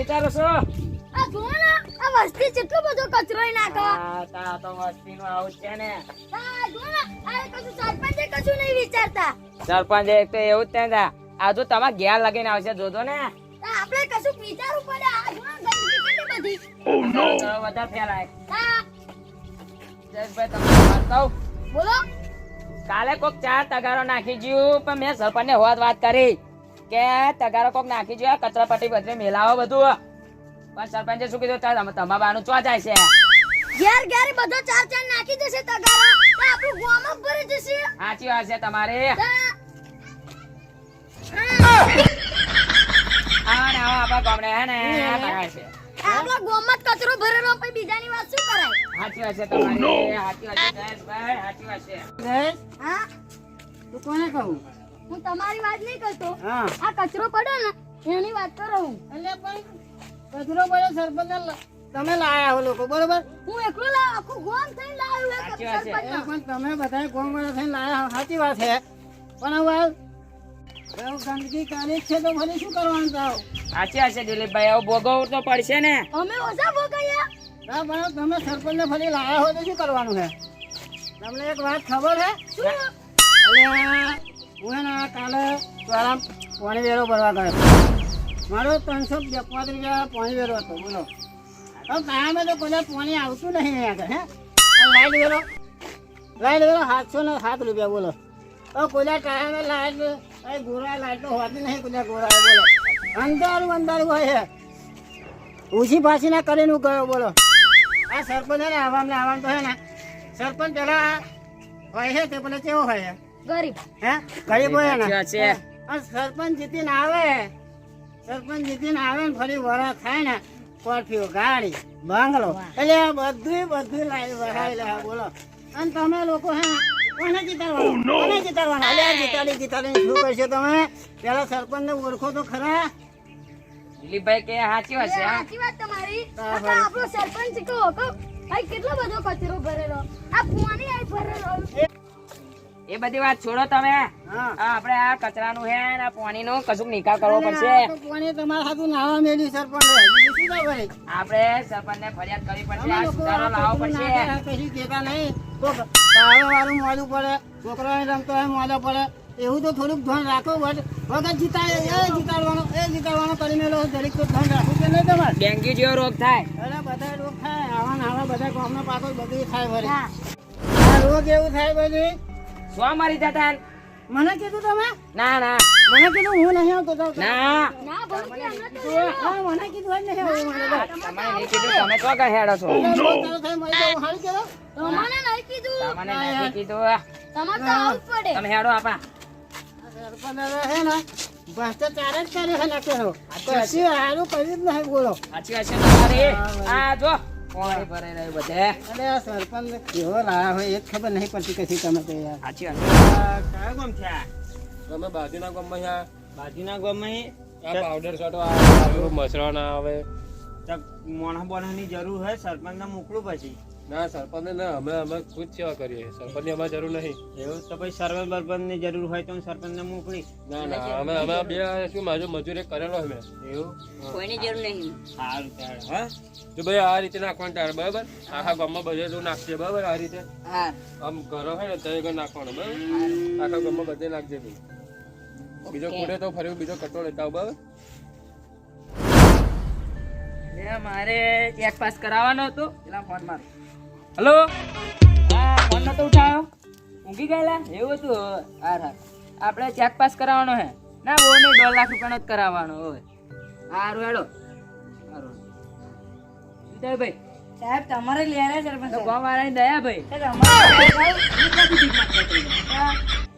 વિચારો છો? આ જો ને આ વસ્તી કેટલો બધો કચરો નાખો. તા તો વસ્તીનું આવું જ છે ને. આ જો ને આ કશું સરપંચે કશું નહીં વિચારતા. સરપંચ એક તો એવું જ છે ને. આ જો તમારે ઘેર લગીને આવશે જોજો ને. આપણે કશું વિચારવું પડે. આ જો ગંદકી કેટલી બધી. Oh no! વધારે ફેલાય. જયેશભાઈ તમને વાત કહું? બોલો. કાલે કોક 4 તગારો નાખી જ્યું પણ મેં સરપંચને વાત કરી કે તગારો કોક નાખી જ્યું કચરા પટ્ટી બધે મેલાવો બધું. પણ સરપંચે શું કીધું તમારા બાનું ચો જાય છે. ઘેર ઘેર બધો 4 નાખી દેશે તગારો તો આપણું ગામ જ ભરી જશે. સાચી વાત છે તમારી. આપણા ગામડે હે ને બગાડ છે. આપણા ગામમાં કચરો ભરેલો પછી બીજાની વાત શું કરાય? સાચી વાત છે તમારી. સાચી વાત છે જયેશભાઈ, સાચી વાત છે. હા તું કોને કહું? હું તમારી વાત નહીં કરતો. હા આ કચરો પડ્યો ને એની વાત કરો હું. એટલે પણ કચરો પડ્યો સરપંચ તમે લાયા હો લોકો બરોબર. હું એકલો લાવ આખું ગામ થઈને લાવ્યો એક સાચી વાત છે. સરપંચ. પણ તમે બધા ગામવાળા થઈને લાયા હો, સાચી વાત છે. પણ હવે ગંદકી કરી છે તો ફરી શું કરવાનું થાવ? સાચી વાત છે દિલીપભાઈ. હવે ભોગવવું તો પડશે ને. અમે ઓછા ભોગવ્યા. ના પણ તમે સરપંચને ફરી લાયા હોય તો શું કરવાનું છે? તમને એક વાત ખબર છે? શું? એટલે હું ને કાલે દ્વારા પાણી વેરો ભરવા ગયો. મારો 335 રૂપિયા પાણી વેરો હતો બોલો. હવે કાયમે તો કોઈ પાણી આવતું નહીં અહીંયા આગળ. હે લાઈટ વેરો 707 રૂપિયા બોલો. હવે કોઈ ટાઈમે લાઈટ ગોરા લાઈટ તો હોતી નહીં. કોઈ ગોરા બોલો અંધારું હોય છે. ઊંચી પાછી ના કરીને હું ગયો બોલો. આ સરપંચ ને આવામ તો હે ને સરપંચ પેલા હોય છે તે પેલા કેવો હોય છે? ગરીબ. હે ગરીબ હોય ને. સાચી વાત છે. અને સરપંચ જીતીને આવે ને ફરી વરા થાય ને કોઠીઓ ગાડી બંગલો એટલે બધું લાવી વરાવી લે બોલો. અને તમે લોકો હે કોને જીતાડવાના? અલ્યા જીતાડી શું કરશો તમે? પેલા સરપંચ ને ઓળખો તો ખરા. દિલીપભાઈ કે સાચી વાત છે. સાચી વાત તમારી. આ આપણો સરપંચ કહો ભાઈ કેટલો બધો કચરો ભરેલો. આ પાણી આઈ ભરેલો. એ બધી વાત છોડો તમે. હા આપણે આ કચરાનું હે ને પાણીનું કશુંક નિકાલ કરવો પડશે. કોને તમારા હાથું નાવા મેલી સરપંચ બીજું શું ના ભરે? આપણે સરપંચને ફરિયાદ કરવી પડશે. આ સુધારો લાવવો પડશે. કશું કહેતા નહીં તો વાળું મોડું પડે, છોકરાને રમતો હોય મોડો પડે. એવું તો થોડુંક ધ્યાન રાખો. વગર જીતાડવાનો કરી મેલો દરેક તો ધ્યાન રાખવું કે નહીં તમારે? ડેન્ગ્યુ જેવો રોગ થાય. અરે બધા રોગ થાય. આવા બધા ગામના પાકો બધું થાય ભરે. હા. આ રોગ એવું થાય બધું. શું મરી જતા? મને કીધું તમે? ના મને કીધું હું નહીં આવતો તો. ના ના ભરતી અમને તો હા, મને કીધું જ નહીં આવવું મને તો. તમારે નહીં કીધું. તમે તો કઈ હેડો છો? તારો થાય મરી જાઉં, હારું કહેવાય. તમને નહીં કીધું. તમને નથી કીધું. તમારે તો આવું જ પડે. તમે હેડો આપણા. સરપંચ હવે હે ને ભ્રષ્ટાચાર જ કર્યો છે નાખેલો. કશું સારું કર્યું જ નહીં બોલો. સાચી વાત છે તમારી. આ જો પાણી ભરાઈ રહ્યું બધે. અરે આ સરપંચ કેવો લાયા હોય એ જ ખબર નહીં પડતી કશી તમે તો યાર. સાચી વાત. કયો ગામ છે આ? તમે બાજુના ગામમાં આ બાજુના ગામમાં પાવડર છોટો આ મસરા ના આવે. મોણા બોણાની જરૂર હોય સરપંચને મોકલું પછી. ના સરપંચ ને અમે ખુદ સેવા કરીએ. સરપંચ ની અમારે જરૂર નહીં. એવું તો પછી સરપંચ બરપંચની જરૂર હોય તો સરપંચને મોકલી. ના અમે બે શું મારો મજૂરી કરેલો અમે. એવું કોઈની જરૂર નહીં. સારું ચાલ હા. જો ભાઈ આ રીતે નાખવાનું તારે બરાબર. આખા ગામમાં બધે તું નાખજે બરાબર. આ રીતે હા. આમ ઘરો હોય ને તો નાખવાનું બરાબર. આખા ગામમાં બધે નાખજે ભાઈ. બીજો કુડે તો ફરી બીજો કટો લેતા આવ બરાબર. મારે ચેક પાસ કરાવવાનો હતો. પેલા ફોન મારો. હલો. હા ફોન નતો ઉઠાયો. ઊંઘી ગયેલા? એવું હતું. હા આપણે ચેક પાસ કરાવવાનો હે. ના બહુ નહીં 2 લાખ રૂપિયાનો જ કરાવવાનો હોય. સારું હેડો. સારું ભાઈ સાહેબ તમારે લેરે સરપંચ તો ગામ વાળાની દયા ભાઈ.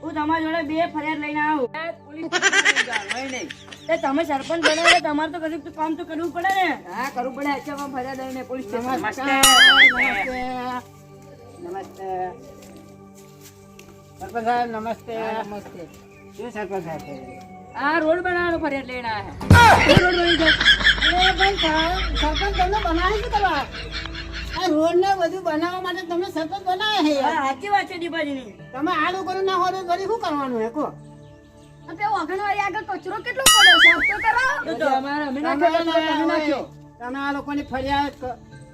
હું તમારા જોડે 2 ફરિયાદ લઈને આવું. પોલીસ નહીં. તમે સરપંચ બનો એટલે તમારે તો કશું કામ તો કરવું પડે ને. હા કરવું પડે. અચ્છા ફરિયાદ આવીને પોલીસ નમસ્તે સરપંચ સાહેબ નમસ્તે. નમસ્તે. શું સરપંચ સાહેબ? આ રોડ બનાવવાનો ફરિયાદ લઈને આવ્યા. રોડ બની જાય. અરે પણ સરપંચ તમને બનાવી શું કરવા? આ રોડ ને બધું બનાવવા માટે તમે સરપંચ બનાવ્યા છે યાર. સાચી વાત છે દીપાજીની. તમે આ લોકોને ના હોય તો ફરી શું કરવાનું હે કો? આ પેલો વાઘણવાળી આગળ કચરો કેટલો પડ્યો સાફ તો કરાવો. તો અમારે અમે નાખ્યો તો તમે નાખ્યો. તમે આ લોકોની ફરિયાદ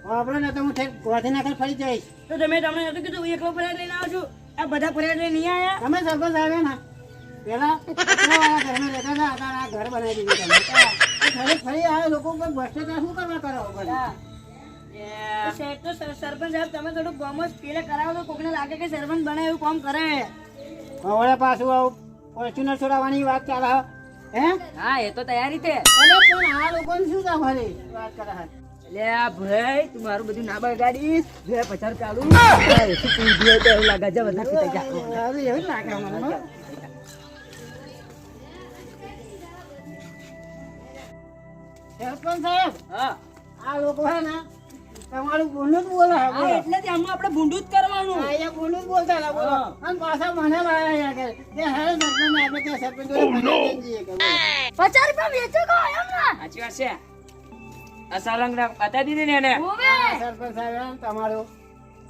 વાપરો ને તો હું ગોધીનગર ફરી જઈશ. તો તમે તમને નતું કીધું હું એકલો ફરિયાદ લઈને આવું છું? આ બધા ફરિયાદ લઈને નહીં આયા? તમે સરપંચ આવ્યા ને પેલા કચરાવાળા ઘરમાં રહેતા હતા, અત્યારે આ ઘર બનાવી દીધું તમે. ફરી ફરી આ લોકો પર ભ્રષ્ટાચાર શું કરવા કરો બધા? તો સાહેબ તો સરપંચ સાહેબ તમે થોડું ગામમાં પેલે કરાવો તો કોકને લાગે કે સરપંચ બને એવું કામ કરે. હવે પાછું આવું ફોર્ચ્યુનર છોડાવવાની વાત ચાલે હે? હે હા એ તો તૈયારી છે. અરે પણ આ લોકોને શું કામ ફરી વાત કરે છે? એટલે આ ભાઈ તું મારું બધું ના બગાડીશ. 2050 ચાલુ હા, શું તું દિયો તો એવું લાગે છે બધા પીતા જા. હવે એવું જ લાગે મને. સરપંચ સાહેબ હા આ લોકો હે ને તમારું બોલું જ બોલે હે, હા બોલો. એટલે જ આમાં આપણે ભૂંડું જ કરવાનું. હા, અહીંયા બોલું જ બોલતા હતા, બોલો. અને પાછા મને લાયા કે તે હારે સરપંચ આપણે ત્યાં સરપંચ જોડે ફરિયાદ લઈ જઈએ કે બોલો. 50 રૂપિયા વેચો કહો એમ ને. સાચી વાત છે. આ સાલંગ બતાવી દીધી ને એને. હોવે. હા, સરપંચ સાહેબ તમારું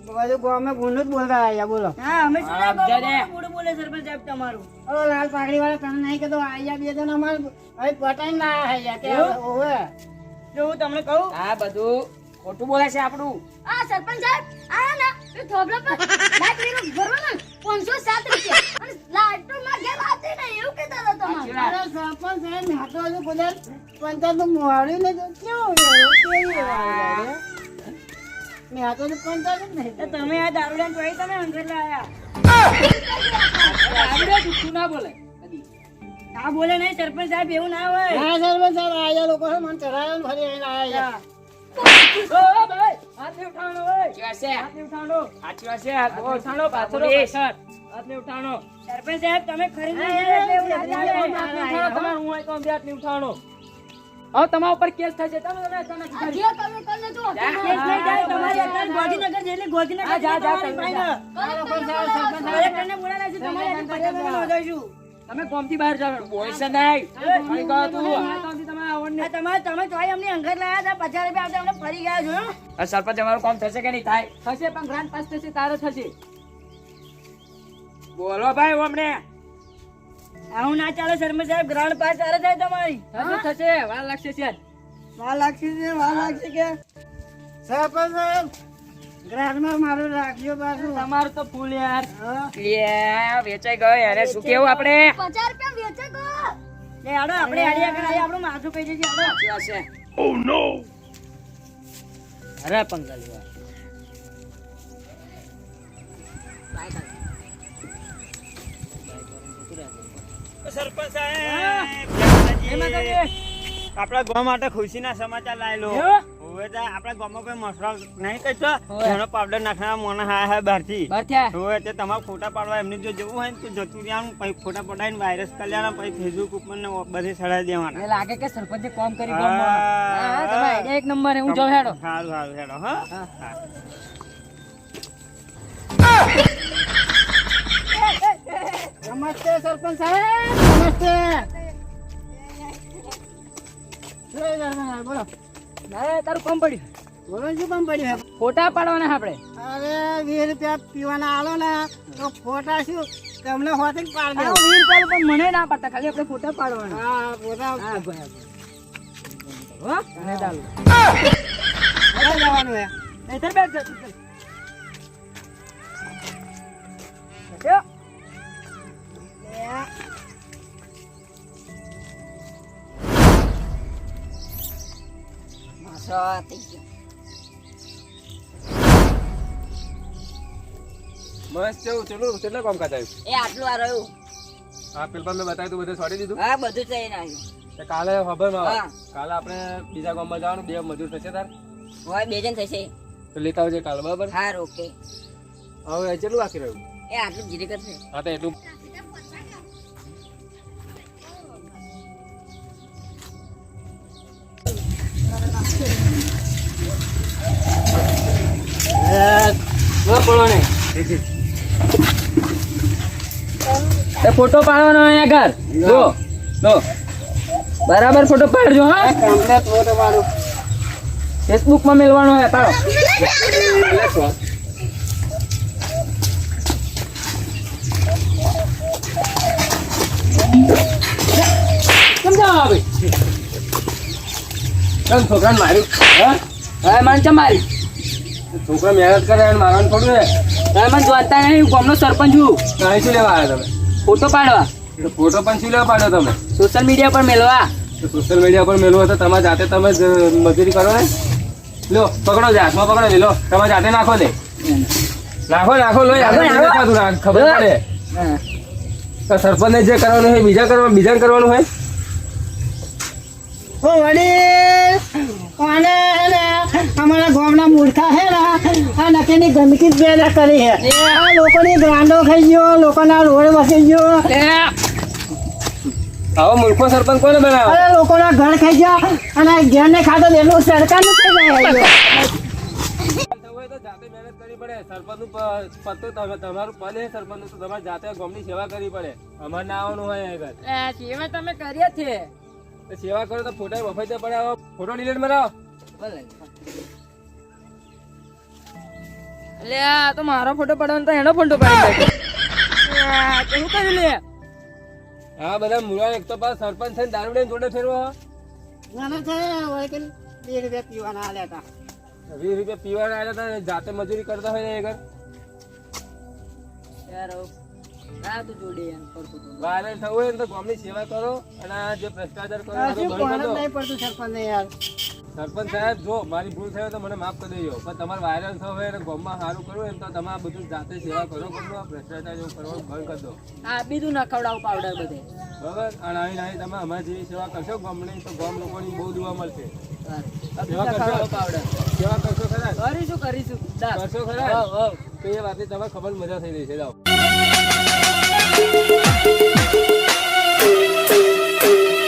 બધું ગામમાં બોલું જ બોલતા અહીંયા, બોલો. હા અમે શું હા, ના જજે. ગામમાં બોલું બોલે સરપંચ સાહેબ તમારું. ઓ લાલ પાઘડી વાળા તમે નહીં કહેતો અહીંયા બે જણ અમારે હવે પટાઈને લાયા હે યાર. એવું? ઓવે. જો હું તમને કહું આ બધું ખોટું બોલે છે આપણું. આ સરપંચ સાહેબ આયા ને એ થોભલા પર લાઈટ વીરો ભરવાના 507 રૂપિયા અને લાઈટ તો માં ઘેર આવતી નહીં એવું કહેતા હતા સાચી તમારે. વાત. અરે સરપંચ સાહેબ મેં તો હજુ કદાચ પંચાયતનું મોહાડ્યું ને તો કેવું રહ્યું? કેવી વાત છે? મેં આ તો હજુ પંચાયત જ નહીં તો તમે આ દારૂડિયાને જોઈ તમે અંદર લાયા. આવડે જુઠ્ઠું ના બોલે કદી. આ બોલે નહીં સરપંચ સાહેબ એવું ના હોય. હા સરપંચ સાહેબ આયા લોકો છે, મને ચઢાવ્યો ને ફરી અહીં આયા. ઓ ભાઈ હાથ નહીં ઉઠાવવાનો ઓય. હાથ નહીં ઉઠાવવાનો. સાચી વાત છે. હાથ નહીં ઉઠાવવાનો, પાછળ પાછળ. હાથ નહીં ઉઠાવવાનો. સરપંચ સાહેબ તમે ખરીદી નહીં એટલે એવું લાગે. હાથ નહીં ઉઠાવવાનો. તમારે હું હોય તો બે હાથ નહીં ઉઠાવવાનો. હવે તમારા ઉપર કેસ થશે. તમે આ જે તમે કરી લેજો. જા. કેસ નહીં થાય તમારી અત્યારે ગાંધીનગર જેટલી ગાંધીનગર હા, જા, જા, તમારી તમે ફાઇનલ. આ લોકો સાહેબ સરપંચ સાહેબ કલેક્ટરને બોલાવ્યા છે, તમારી આજે ફરિયાદ નોંધાવીશું. તમે કોમથી બહાર જાવ બોલશે નહીં. ફરી ગયો તું. આ તોથી તમે આવડ આ તમે તોય અમને અંગત લાયા હતા 50 રૂપિયા આપતા અમને ફરી ગયા છો હો? આ સરપંચ અમારું કામ થશે કે નહીં થાય? થશે પણ ગ્રાન્ટ પાસ થશે તારે થશે. બોલો ભાઈ અમને. આવું ના ચાલે સરપંચ સાહેબ ગ્રાન્ડ પાસ તારે થાય તમારી. થશે થશે વાર લાગશે છે. વાર લાગશે કે સરપંચ સાહેબ ગ્રાહકમાં મારું રાખજો પાછું. તમારું તો ફૂલ યાર. હા. લે વેચાઈ ગયો યાર શું કેવું આપણે? 50 રૂપિયા વેચો કહો. લે આડો આપણે આડિયા કરાવી આપણું માથું કહી દેજે આડો. સાચી વાત છે. ઓ નો. અરે પંગલ યાર. સરપંચ સાહેબ એમાં તો કે આપણા ગામ માટે ખુશીના સમાચાર લાવી લો. એવું? હવે તો આપણા ગામમાં કોઈ મસરો નહીં કહેતો હવે. એનો પાવડર નાખનારા મોણા હા બહારથી. બથ્યા. હવે તે તમારે ફોટા પાડવા એમને જો જવું હોય ને તો જતું રહેવાનું, પછી ફોટા પડાવીને વાયરસ કરી લેવાના, પછી ફેસબુક ઉપર ને બધે ચડાવી દેવાના. એ લાગે કે સરપંચે કામ કરી હા. ગામમાં. હા, તમારે idea એક નંબર હું જાઉં હેડો. સારું સારું હેડો હા હા. હા. નમસ્તે સરપંચ સાહેબ, નમસ્તે. જય ધર્મનાથ, બોલો. ના, તારું કામ પડ્યું. બોલો શું કામ પડ્યું છે? ફોટા પાડવાના આપણે. અરે 20 રૂપિયા પીવાના આલો ને તો ફોટા શું તમને હોતી જ પાડ હા, દઉં. 20 રૂપિયા પણ મને ના પાડતા ખાલી આપણે ફોટા પાડવાના. હા ફોટા હા ભાઈ. હો? અને ચાલો. ક્યાં જવાનું છે? નહીંતર બેઠ જા, તું ચાલ. બેઠો. મસ્ત જેવું ચેલું કેટલા કામ કાજ આવ્યું? એ આટલું આ રહ્યું. આ પેપર મેં બતાવ્યું તું બધે છોડી દીધું. હા, બધું જ લઈને આવ્યું. તે કાલે ખબર માં હા. કાલે આપણે બીજા ગામમાં જવાનું, 2 મજૂર થશે તાર હવે બે જણ થશે. તો લેતા આવજે કાલે, બરાબર? હા, ઓકે. હવે ચેલું બાકી રહ્યું? એ આટલું જીરી કરશે. હા તો એટલું ફોટો પાડવાનો અહીંયા ઘર જો લો બરાબર ફોટો પાડજો. હા, કમ્પ્લેટ ફોટો પાડું. ફેસબુક માં મેલવાનો હે પાડો. કેમ છોકરાને માર્યું હા હવે મને ચમ મારી છોકરા મહેનત કરે અને મારવાનું થોડું હે તમે મને જોતા નહીં, હું ગામનો સરપંચ છું. તો અહીં શું લેવા આવ્યા તમે ફોટો પાડવા તો ફોટો પણ શું લેવા પાડ્યો તમે સોશિયલ મીડિયા પર મેળવા. તો સોશિયલ મીડિયા પર મેળવો તો તમારે જાતે તમે જ મજૂરી કરો ને લો પકડો છે હાથમાં પકડો લે લો તમે જાતે નાખો લે નાખો નાખો લો યાર નાખો, નાખો. ખબર પડે હા. તો સરપંચને જે કરવાનું હોય બીજા કરવાનું હોય ઓ વડીલ અને અમારા ગામના મૂર્ખા હે ને આ નકીની ગંદકી જ પેદા કરી હે આ લોકોની ગ્રાન્ડો ખાઈ ગયો, લોકોના રોડ વસી ગયો, આવો મૂર્ખો સરપંચ કોને બનાવે અરે લોકોના ઘર ખાઈ ગયા અને ઘેર ને ખાતો એટલું સરકારનું થઈ જાય હોય તો જાતે મહેનત કરવી પડે સરપંચનું પત્તું તમારું પદ હે સરપંચનું તો તમારે જાતે ગામની સેવા કરવી પડે અમારે ના આવવાનું હોય આગળ સેવા તમે કર્યા છે. તો સેવા કરો તો ફોટા વફાઈ પડે આવો ફોટો ડિલીટ મરાવો એટલે આ તો મારો ફોટો પાડવાનો તો એનો ફોટો પાડી નાખ્યો. શું કર્યું લે? હા બધા મુરા એક તો પાસ સરપંચ છે દારૂ લઈને જોડે ફેરવો નાના છે હોય કે 2 રૂપિયા પીવાના આલ્યા હતા 20 રૂપિયા પીવાના આવ્યા હતા જાતે મજૂરી કરતા હોય ને આગળ યાર આ તો જોડે એમ કરતો તો. વાયરલ થવું હોય ને તો ગામની સેવા કરો અને આ જે ભ્રષ્ટાચાર કરો એ શું બધું કોણ જ બંધ નહીં પડતું સરપંચને યાર સરપંચ સાહેબ જો મારી ભૂલ થાય તો મને માફ કરી દેજો પણ તમારે વાયરલ થવું હોય અને ગામમાં સારું કરવું હોય ને તો તમે આ બધું જાતે સેવા કરો કરજો આ ભ્રષ્ટાચાર જેવું કરવાનું બંધ કરી દો આ બીજું ના ખવડાવું પાવડર બધે. બરાબર અને અહીં નહીં તમે અમારી જેવી સેવા કરશો ગામની તો ગામ લોકોની બહુ દુઆ મળશે આ સેવા બીજું ના કરશો ખવડાવું પાવડર. સેવા કરશો ખરા કરીશું દાદ. કરશો ખરા હોવ, હોવ. તો એ વાતની તમારે ખબર મજા થઈ રહી છે જાઓ